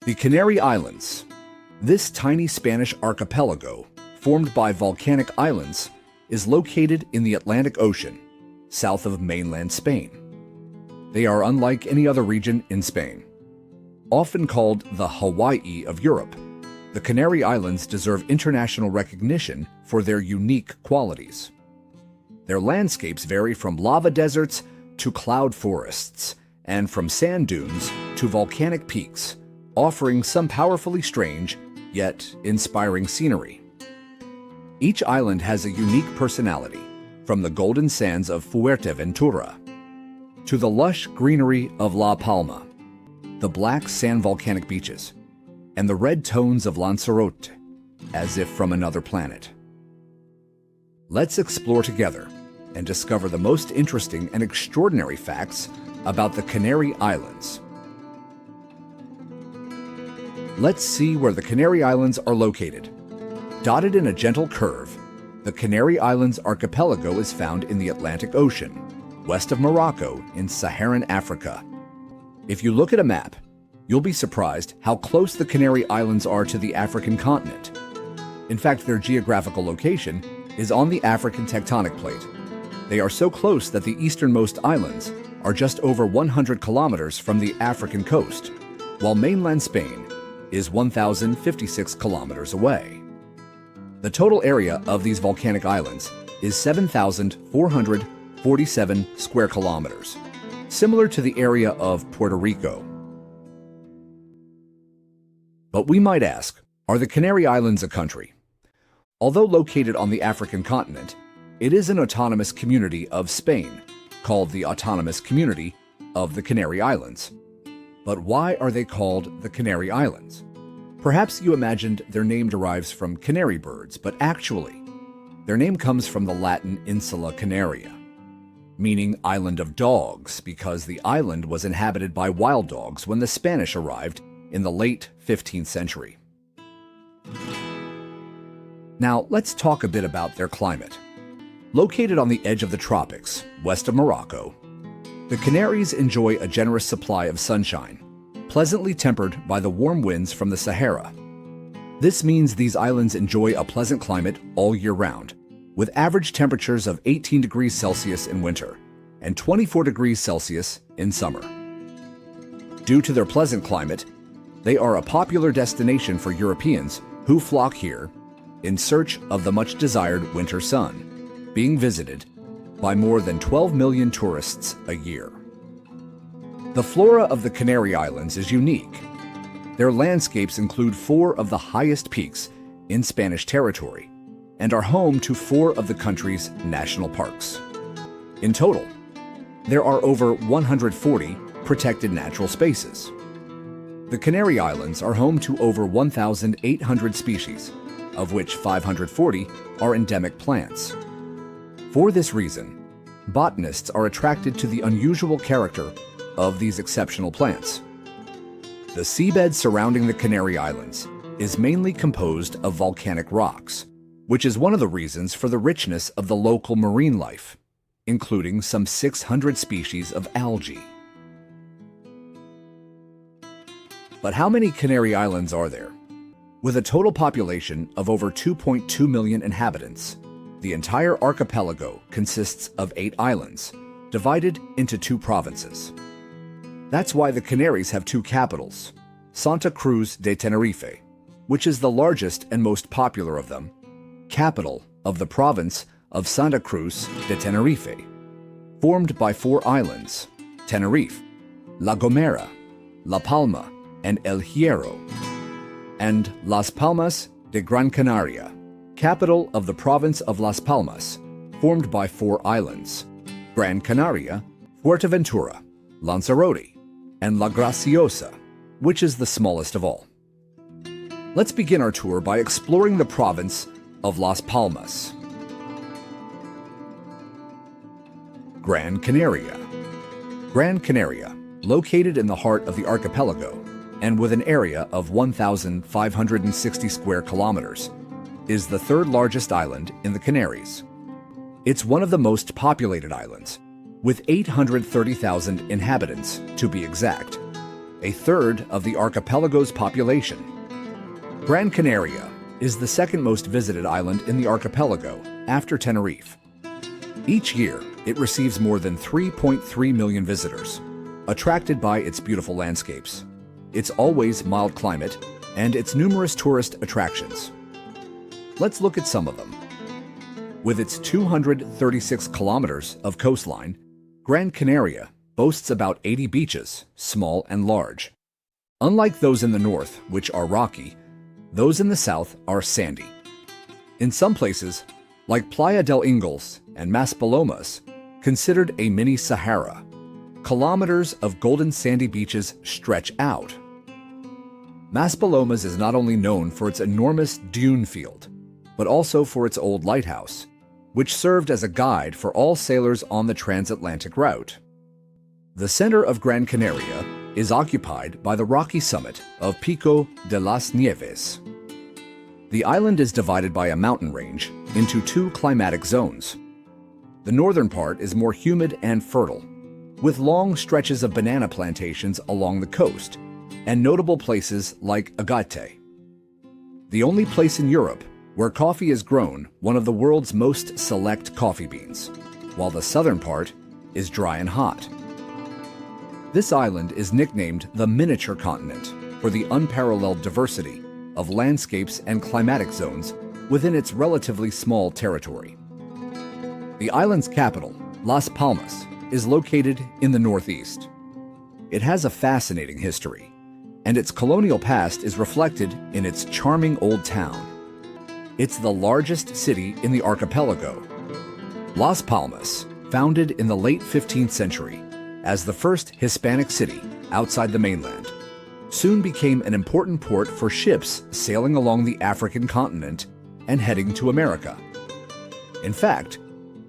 The Canary Islands. This tiny Spanish archipelago, formed by volcanic islands, is located in the Atlantic Ocean, south of mainland Spain. They are unlike any other region in Spain. Often called the Hawaii of Europe, the Canary Islands deserve international recognition for their unique qualities. Their landscapes vary from lava deserts to cloud forests, and from sand dunes to volcanic peaks, offering some powerfully strange, yet inspiring scenery. Each island has a unique personality, from the golden sands of Fuerteventura to the lush greenery of La Palma, the black sand volcanic beaches, and the red tones of Lanzarote, as if from another planet. Let's explore together and discover the most interesting and extraordinary facts about the Canary Islands. Let's see where the Canary Islands are located. Dotted in a gentle curve, the Canary Islands archipelago is found in the Atlantic Ocean, west of Morocco in Saharan Africa. If you look at a map, you'll be surprised how close the Canary Islands are to the African continent. In fact, their geographical location is on the African tectonic plate. They are so close that the easternmost islands are just over 100 kilometers from the African coast, while mainland Spain is 1,056 kilometers away. The total area of these volcanic islands is 7,447 square kilometers, similar to the area of Puerto Rico. But we might ask, are the Canary Islands a country? Although located on the African continent, it is an autonomous community of Spain, called the Autonomous Community of the Canary Islands. But why are they called the Canary Islands? Perhaps you imagined their name derives from canary birds, but actually, their name comes from the Latin Insula Canaria, meaning island of dogs, because the island was inhabited by wild dogs when the Spanish arrived in the late 15th century. Now, let's talk a bit about their climate. Located on the edge of the tropics, west of Morocco, the Canaries enjoy a generous supply of sunshine, pleasantly tempered by the warm winds from the Sahara. This means these islands enjoy a pleasant climate all year round, with average temperatures of 18 degrees Celsius in winter and 24 degrees Celsius in summer. Due to their pleasant climate, they are a popular destination for Europeans who flock here in search of the much-desired winter sun, being visited by more than 12 million tourists a year. The flora of the Canary Islands is unique. Their landscapes include 4 of the highest peaks in Spanish territory and are home to 4 of the country's national parks. In total, there are over 140 protected natural spaces. The Canary Islands are home to over 1,800 species, of which 540 are endemic plants. For this reason, botanists are attracted to the unusual character of these exceptional plants. The seabed surrounding the Canary Islands is mainly composed of volcanic rocks, which is one of the reasons for the richness of the local marine life, including some 600 species of algae. But how many Canary Islands are there? With a total population of over 2.2 million inhabitants, the entire archipelago consists of 8 islands, divided into 2 provinces. That's why the Canaries have 2 capitals, Santa Cruz de Tenerife, which is the largest and most popular of them, capital of the province of Santa Cruz de Tenerife, formed by 4 islands, Tenerife, La Gomera, La Palma, and El Hierro, and Las Palmas de Gran Canaria, capital of the province of Las Palmas, formed by 4 islands, Gran Canaria, Fuerteventura, Lanzarote, and La Graciosa, which is the smallest of all. Let's begin our tour by exploring the province of Las Palmas. Gran Canaria. Gran Canaria, located in the heart of the archipelago and with an area of 1,560 square kilometers, is the 3rd largest island in the Canaries. It's one of the most populated islands, with 830,000 inhabitants to be exact. a third of the archipelago's population. Gran Canaria is the second most visited island in the archipelago after Tenerife. Each year, it receives more than 3.3 million visitors, attracted by its beautiful landscapes, its always mild climate, and its numerous tourist attractions. Let's look at some of them. With its 236 kilometers of coastline, Gran Canaria boasts about 80 beaches, small and large. Unlike those in the north, which are rocky, those in the south are sandy. In some places, like Playa del Ingles and Maspalomas, considered a mini Sahara, kilometers of golden sandy beaches stretch out. Maspalomas is not only known for its enormous dune field, but also for its old lighthouse, which served as a guide for all sailors on the transatlantic route. The center of Gran Canaria is occupied by the rocky summit of Pico de las Nieves. The island is divided by a mountain range into two climatic zones. The northern part is more humid and fertile, with long stretches of banana plantations along the coast and notable places like Agate. The only place in Europe where coffee is grown one of the world's most select coffee beans, while the southern part is dry and hot. This island is nicknamed the miniature continent for the unparalleled diversity of landscapes and climatic zones within its relatively small territory. The island's capital, Las Palmas, is located in the northeast. It has a fascinating history, and its colonial past is reflected in its charming old town. It's the largest city in the archipelago. Las Palmas, founded in the late 15th century as the first Hispanic city outside the mainland, soon became an important port for ships sailing along the African continent and heading to America. In fact,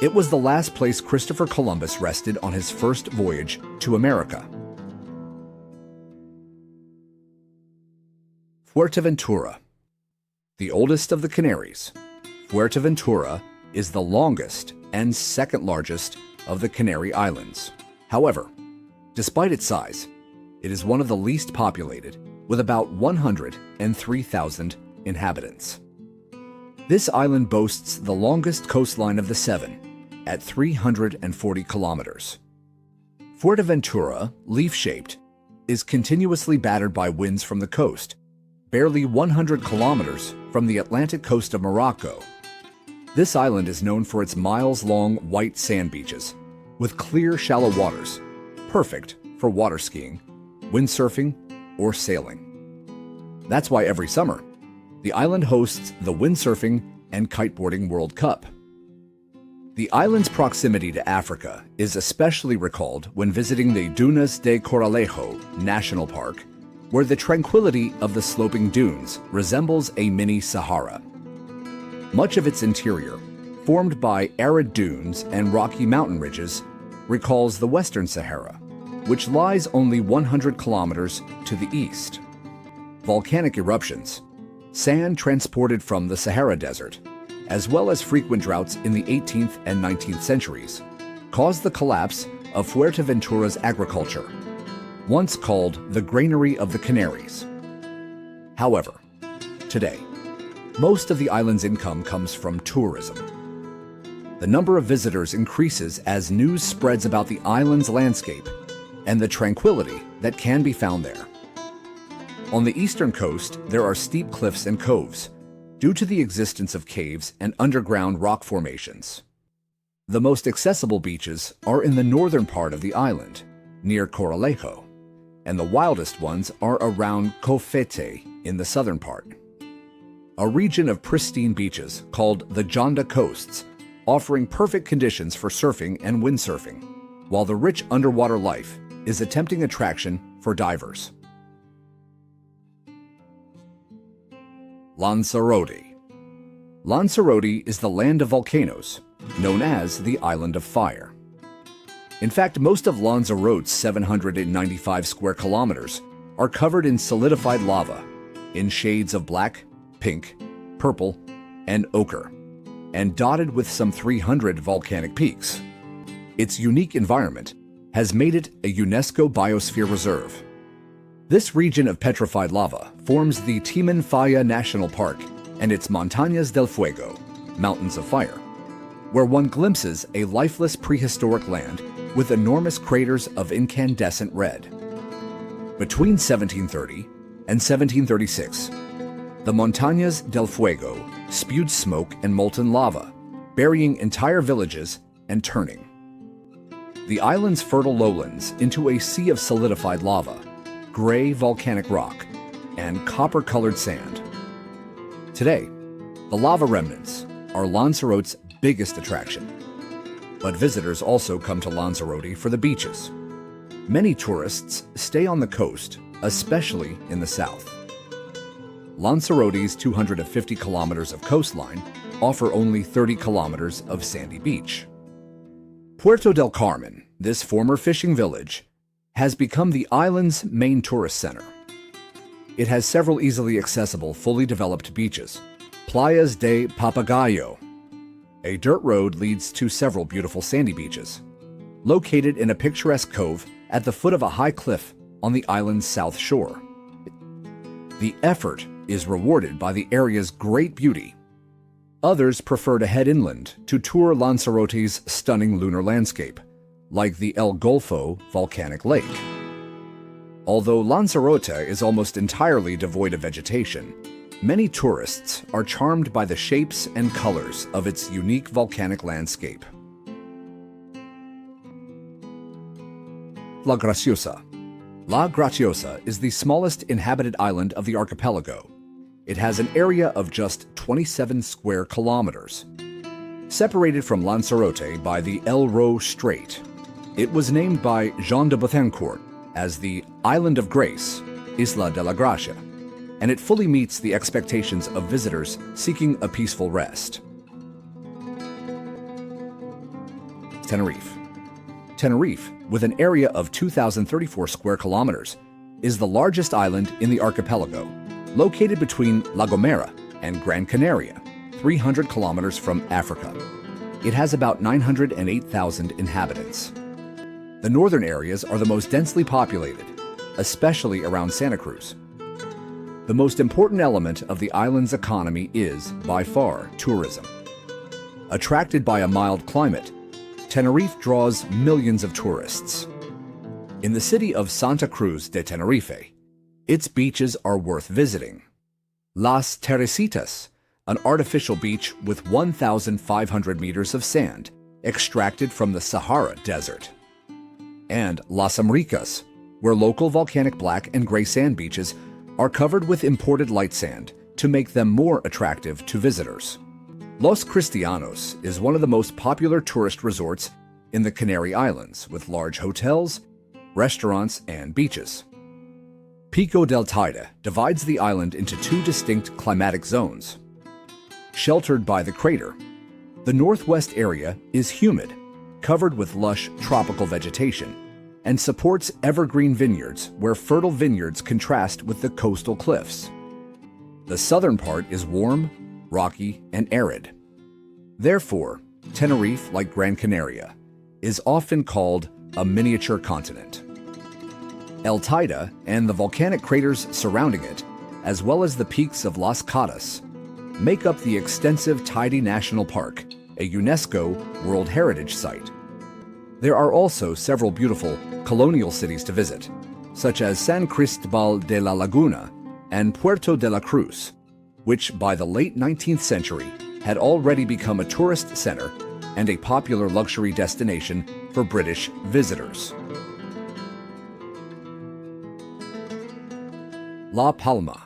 it was the last place Christopher Columbus rested on his first voyage to America. Fuerteventura. The oldest of the Canaries, Fuerteventura is the longest and second largest of the Canary Islands. However, despite its size, it is one of the least populated, with about 103,000 inhabitants. This island boasts the longest coastline of the seven, at 340 kilometers. Fuerteventura, leaf-shaped, is continuously battered by winds from the coast, barely 100 kilometers from the Atlantic coast of Morocco. This island is known for its miles-long white sand beaches, with clear, shallow waters, perfect for water skiing, windsurfing, or sailing. That's why every summer, the island hosts the Windsurfing and Kiteboarding World Cup. The island's proximity to Africa is especially recalled when visiting the Dunas de Coralejo National Park, where the tranquility of the sloping dunes resembles a mini Sahara. Much of its interior, formed by arid dunes and rocky mountain ridges, recalls the Western Sahara, which lies only 100 kilometers to the east. Volcanic eruptions, sand transported from the Sahara Desert, as well as frequent droughts in the 18th and 19th centuries, caused the collapse of Fuerteventura's agriculture, once called the Granary of the Canaries. However, today, most of the island's income comes from tourism. The number of visitors increases as news spreads about the island's landscape and the tranquility that can be found there. On the eastern coast, there are steep cliffs and coves, due to the existence of caves and underground rock formations. The most accessible beaches are in the northern part of the island, near Coralejo, and the wildest ones are around Cofete in the southern part. A region of pristine beaches called the Jonda Coasts, offering perfect conditions for surfing and windsurfing, while the rich underwater life is a tempting attraction for divers. Lanzarote. Lanzarote is the land of volcanoes, known as the Island of Fire. In fact, most of Lanzarote's 795 square kilometers are covered in solidified lava in shades of black, pink, purple, and ochre, and dotted with some 300 volcanic peaks. Its unique environment has made it a UNESCO Biosphere Reserve. This region of petrified lava forms the Timanfaya National Park and its Montañas del Fuego, Mountains of Fire, where one glimpses a lifeless prehistoric land with enormous craters of incandescent red. Between 1730 and 1736, the Montañas del Fuego spewed smoke and molten lava, burying entire villages and turning the island's fertile lowlands into a sea of solidified lava, gray volcanic rock, and copper-colored sand. Today, the lava remnants are Lanzarote's biggest attraction. But visitors also come to Lanzarote for the beaches. Many tourists stay on the coast, especially in the south. Lanzarote's 250 kilometers of coastline offer only 30 kilometers of sandy beach. Puerto del Carmen, this former fishing village, has become the island's main tourist center. It has several easily accessible, fully developed beaches. Playas de Papagayo. A dirt road leads to several beautiful sandy beaches, located in a picturesque cove at the foot of a high cliff on the island's south shore. The effort is rewarded by the area's great beauty. Others prefer to head inland to tour Lanzarote's stunning lunar landscape, like the El Golfo volcanic lake. Although Lanzarote is almost entirely devoid of vegetation, many tourists are charmed by the shapes and colors of its unique volcanic landscape. La Graciosa. La Graciosa is the smallest inhabited island of the archipelago. It has an area of just 27 square kilometers. Separated from Lanzarote by the El Ro Strait, it was named by Jean de Bethencourt as the Island of Grace, Isla de la Gracia, and it fully meets the expectations of visitors seeking a peaceful rest. Tenerife. Tenerife, with an area of 2,034 square kilometers, is the largest island in the archipelago, located between La Gomera and Gran Canaria, 300 kilometers from Africa. It has about 908,000 inhabitants. The northern areas are the most densely populated, especially around Santa Cruz. The most important element of the island's economy is, by far, tourism. Attracted by a mild climate, Tenerife draws millions of tourists. In the city of Santa Cruz de Tenerife, its beaches are worth visiting. Las Teresitas, an artificial beach with 1,500 meters of sand extracted from the Sahara Desert. And Las Amricas, where local volcanic black and gray sand beaches are covered with imported light sand to make them more attractive to visitors. Los Cristianos is one of the most popular tourist resorts in the Canary Islands, with large hotels, restaurants, and beaches. Pico del Teide divides the island into two distinct climatic zones. Sheltered by the crater, the northwest area is humid, covered with lush tropical vegetation, and supports evergreen vineyards where fertile vineyards contrast with the coastal cliffs. The southern part is warm, rocky, and arid. Therefore, Tenerife, like Gran Canaria, is often called a miniature continent. El Teide and the volcanic craters surrounding it, as well as the peaks of Las Catas, make up the extensive Teide National Park, a UNESCO World Heritage Site. There are also several beautiful colonial cities to visit, such as San Cristobal de la Laguna and Puerto de la Cruz, which by the late 19th century had already become a tourist center and a popular luxury destination for British visitors. La Palma.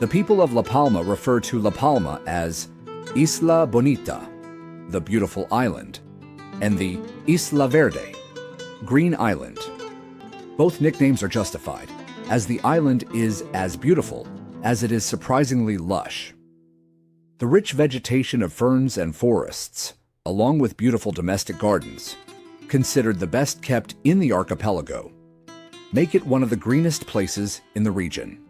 The people of La Palma refer to La Palma as Isla Bonita, the beautiful island, and the Isla Verde, Green Island. Both nicknames are justified, as the island is as beautiful as it is surprisingly lush. The rich vegetation of ferns and forests, along with beautiful domestic gardens, considered the best kept in the archipelago, make it one of the greenest places in the region.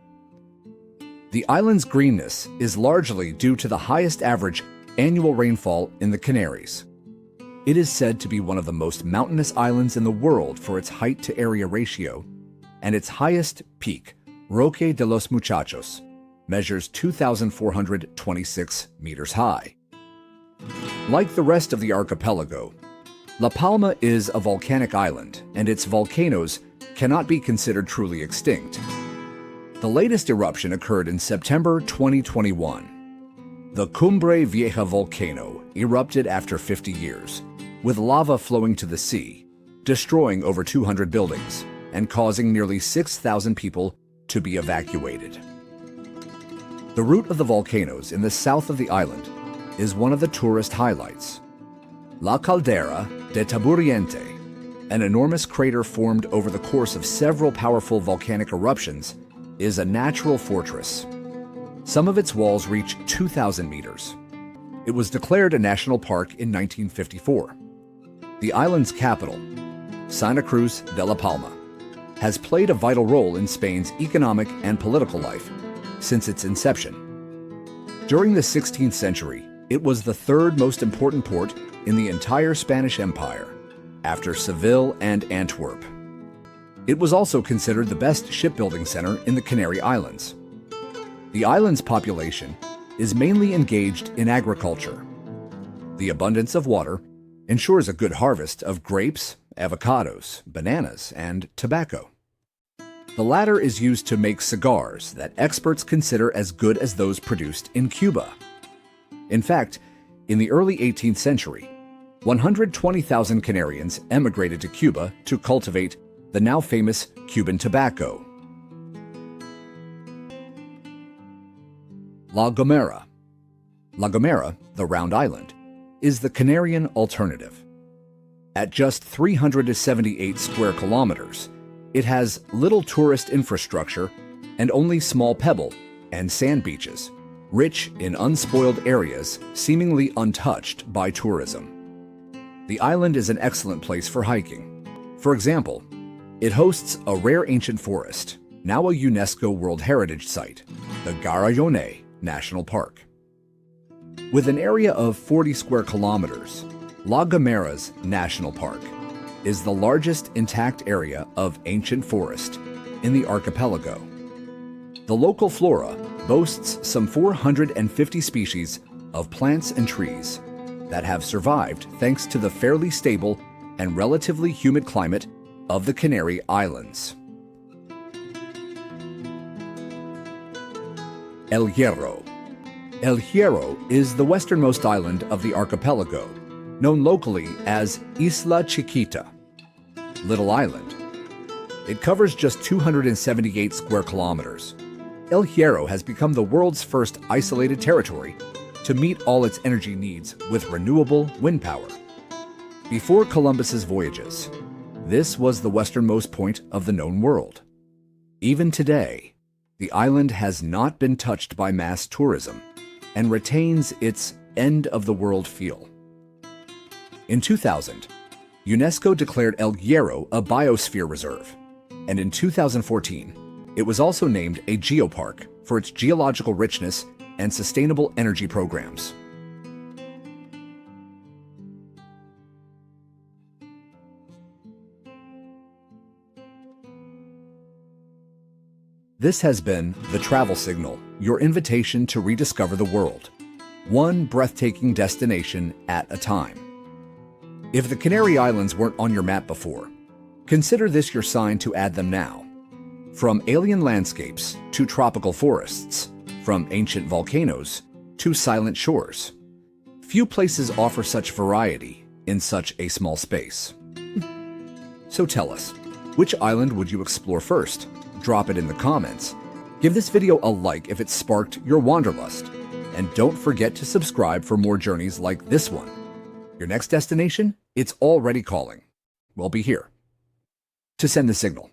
The island's greenness is largely due to the highest average annual rainfall in the Canaries. It is said to be one of the most mountainous islands in the world for its height-to-area ratio and its highest peak, Roque de los Muchachos, measures 2,426 meters high. Like the rest of the archipelago, La Palma is a volcanic island, and its volcanoes cannot be considered truly extinct. The latest eruption occurred in September 2021. The Cumbre Vieja volcano erupted after 50 years, with lava flowing to the sea, destroying over 200 buildings and causing nearly 6,000 people to be evacuated. The route of the volcanoes in the south of the island is one of the tourist highlights. La Caldera de Taburiente, an enormous crater formed over the course of several powerful volcanic eruptions, is a natural fortress. Some of its walls reach 2,000 meters. It was declared a national park in 1954. The island's capital, Santa Cruz de la Palma, has played a vital role in Spain's economic and political life since its inception. During the 16th century, it was the third most important port in the entire Spanish Empire, after Seville and Antwerp. It was also considered the best shipbuilding center in the Canary Islands. The island's population is mainly engaged in agriculture. The abundance of water ensures a good harvest of grapes, avocados, bananas, and tobacco. The latter is used to make cigars that experts consider as good as those produced in Cuba. In fact, in the early 18th century, 120,000 Canarians emigrated to Cuba to cultivate the now famous Cuban tobacco. La Gomera. La Gomera, the round island, is the Canarian alternative. At just 378 square kilometers, it has little tourist infrastructure and only small pebble and sand beaches, rich in unspoiled areas seemingly untouched by tourism. The island is an excellent place for hiking. For example, it hosts a rare ancient forest, now a UNESCO World Heritage Site, the Garayone National Park. With an area of 40 square kilometers, La Gomera's National Park is the largest intact area of ancient forest in the archipelago. The local flora boasts some 450 species of plants and trees that have survived thanks to the fairly stable and relatively humid climate of the Canary Islands. El Hierro. El Hierro is the westernmost island of the archipelago, known locally as Isla Chiquita, Little Island. It covers just 278 square kilometers. El Hierro has become the world's first isolated territory to meet all its energy needs with renewable wind power. Before Columbus's voyages, this was the westernmost point of the known world. Even today, the island has not been touched by mass tourism and retains its end-of-the-world feel. In 2000, UNESCO declared El Hierro a biosphere reserve, and in 2014, it was also named a geopark for its geological richness and sustainable energy programs. This has been The Travel Signal, your invitation to rediscover the world, one breathtaking destination at a time. If the Canary Islands weren't on your map before, consider this your sign to add them now. From alien landscapes to tropical forests, from ancient volcanoes to silent shores, few places offer such variety in such a small space. So tell us, which island would you explore first? Drop it in the comments. Give this video a like if it sparked your wanderlust. And don't forget to subscribe for more journeys like this one. Your next destination? It's already calling. We'll be here. To send the signal,